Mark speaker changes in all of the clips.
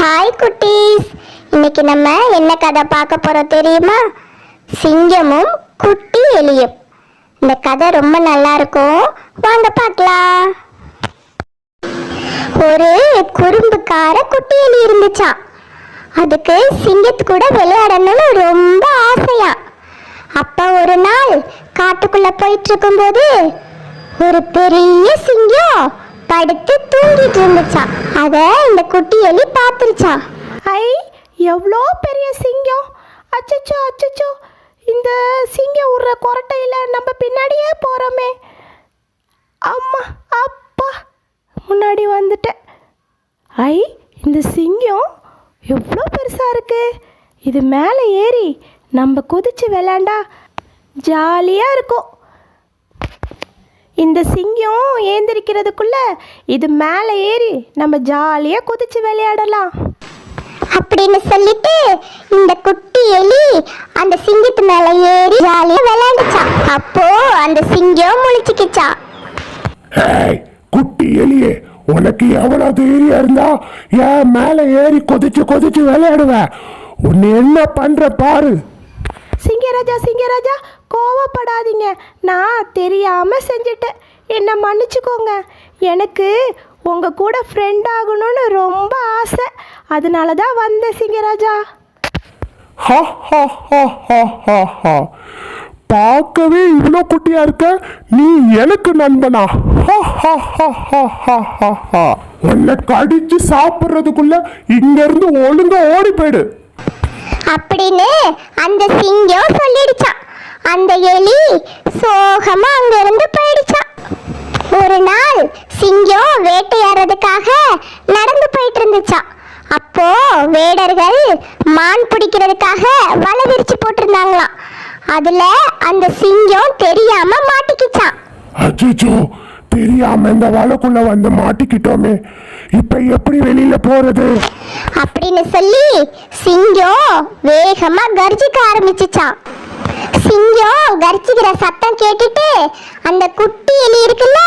Speaker 1: Hi குட்டீஸ், இன்னைக்கு நம்ம என்ன கதை பார்க்க போறோம் தெரியுமா? சிங்கமும் குட்டி எலியும். இந்த கதை ரொம்ப நல்லா இருக்கும், வாங்க பார்க்கலாம். ஒரு குறும்புக்கார குட்டி எலி இருந்துச்சாம். அதுக்கு சிங்கத்து கூட விளையாடணும்னு ரொம்ப ஆசையா. அப்ப ஒரு நாள் காட்டுக்குள்ள போயிட்டு இருக்கும்போது ஒரு பெரிய சிங்கம் படுத்து தூங்கிட்டு இருந்துச்சான். அத இந்த குட்டி எலி பார்த்துருச்சான்.
Speaker 2: ஐ, எவ்வளோ பெரிய சிங்கம்! அச்சச்சோ அச்சச்சோ, இந்த சிங்கம் உருற கொரட்டையில் நம்ம பின்னாடியே போகிறோமே. அம்மா அப்பா, முன்னாடி வந்துட்டேன். ஐ, இந்த சிங்கம் எவ்வளோ பெருசாக இருக்கு! இது மேலே ஏறி நம்ம குதிச்சு விளாண்டா ஜாலியாக இருக்கும். இந்த சிங்கம் ஏந்திரிக்கிறதுக்குள்ள இது மேலே ஏறி நம்ம ஜாலியாக குதிச்சு விளையாடலாம்
Speaker 1: அப்படின்னு சொல்லிட்டு இந்த குட்டி எலி அந்த சிங்கத்து மேல ஏறி ஜாலியா விளையாண்டுச்சான். அப்போ அந்த சிங்கம் முழிச்சுக்கிச்சான்.
Speaker 3: குட்டி எலியே, உனக்கு எவ்வளவு தைரியம் இருந்தா ஏன் மேல ஏறி கொதிச்சு கொதிச்சு விளையாடுவேன்? உன்னை என்ன பண்ற பாரு.
Speaker 2: சிங்கராஜா, கோவப்படாதீங்க. நான் தெரியாம செஞ்சிட்டேன், என்னை மன்னிச்சுக்கோங்க. எனக்கு உங்க கூட ஃப்ரெண்ட் ஆகணும்னு ரொம்ப ஆசை, அதனால தான் வந்தேன் சிங்கராஜா.
Speaker 3: பார்க்கவே இவ்வளோ குட்டியா இருக்க, நீ எனக்கு நண்பனா? உன்னை கடிச்சு சாப்பிட்றதுக்குள்ள இங்க இருந்து ஒழுங்கா ஓடி போயிடு
Speaker 1: அப்படின்னு அந்த சிங்கம் சொல்லிடுச்சான். அந்த எலி சோகமா அங்க இருந்து போயிடுச்சான். ஒரு நாள் சிங்கம் வேட்டையாடுறதுக்காக நடந்து போயிட்டு இருந்துச்சான். அப்போ வேடர்கள் மான் பிடிக்கிறதுக்காக வலை விரிச்சு போட்டிருந்தாங்களாம். அதுல அந்த சிங்கம் தெரியாம மாட்டிக்கிச்சான்.
Speaker 3: அச்சோ, தெரியாம இந்த வலைக்குள்ள வந்து மாட்டிக்கிட்டோமே, இப்ப எப்படி வெளியில போறது
Speaker 1: அப்படின்னு சொல்லி சிங்கம் வேகமா கர்ஜிக்க ஆரம்பிச்சுச்சான். சிங்கம் கர்ஜிக்கிற சத்தம் கேட்டுட்டு அந்த குட்டி எலி இருக்குல்ல,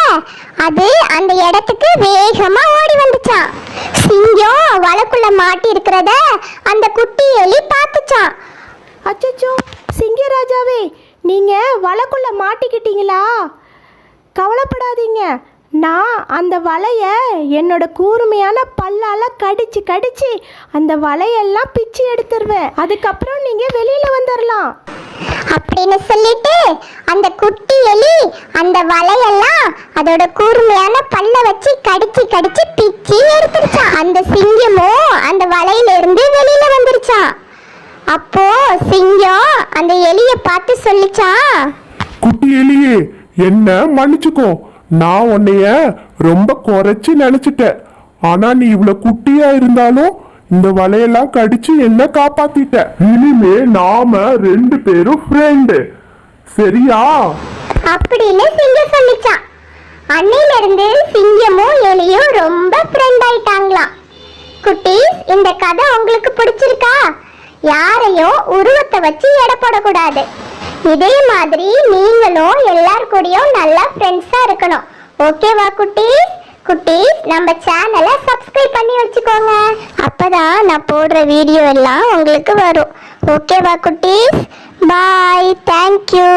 Speaker 1: அது அந்த இடத்துக்கு வேகமா ஓடி வந்துச்சான். சிங்கம் வலைக்குள்ள மாட்டி இருக்கிறத அந்த குட்டி எலி பார்த்துச்சான்.
Speaker 2: அச்சச்சோ, சிங்கராஜாவே, நீங்க வலைக்குள்ள மாட்டிக்கிட்டீங்களா? கவலைப்படாதீங்க, நான் அந்த வலையை என்னோட கூர்மையான பல்லால கடிச்சு கடிச்சு அந்த வலையெல்லாம் பிச்சு எடுத்துருவேன். அதுக்கப்புறம் நீங்க வெளியில வந்துடலாம்
Speaker 1: அப்படின்னு சொல்லிட்டு அந்த குட்டி எலி அந்த வலையெல்லாம் அதோட கூர்மையான பல்ல வச்சு கடிச்சு கடிச்சு பிச்சு எடுத்துருச்சான். அந்த சிங்கமும் அந்த வலையில இருந்து வெளியில வந்துருச்சான். அப்போ சிங்கம் அந்த எலிய பார்த்து சொல்லிச்சான்,
Speaker 3: குட்டி எலியே, என்ன மன்னிச்சுக்கோ, நான் உன்னைய ரொம்ப குறைச்சி நினைச்சிட்டேன். ஆனா நீ இவ்வளவு குட்டியா இருந்தாலும் இந்த வலையெல்லாம் கடிச்சு என்ன காப்பாத்திட்ட. இனிமே நாம ரெண்டு பேரும் ஃப்ரெண்டு, சரியா?
Speaker 1: அப்படின்னு சிங்கம் சொல்லிச்சான். அன்னையில இருந்து சிங்கமும் எலியும் ரொம்ப ஃப்ரெண்ட் ஆயிட்டாங்களாம். குட்டீஸ், இந்த கதை உங்களுக்கு பிடிச்சிருக்கா? யாரையும் உருவத்தை வச்சு எடை போடக்கூடாது. இதே மாதிரி நீங்களும் எல்லார் கூடயும் நல்லா ஃப்ரெண்ட்ஸா இருக்கணும். ஓகேவா குட்டீஸ்? குட்டீஸ், நம்ம சேனலை சப்ஸ்கிரைப் பண்ணி வச்சுக்கோங்க. அப்பதான் நான் போடுற வீடியோ எல்லாம் உங்களுக்கு வரும். ஓகேவா குட்டீஸ்? பாய், தேங்க்யூ.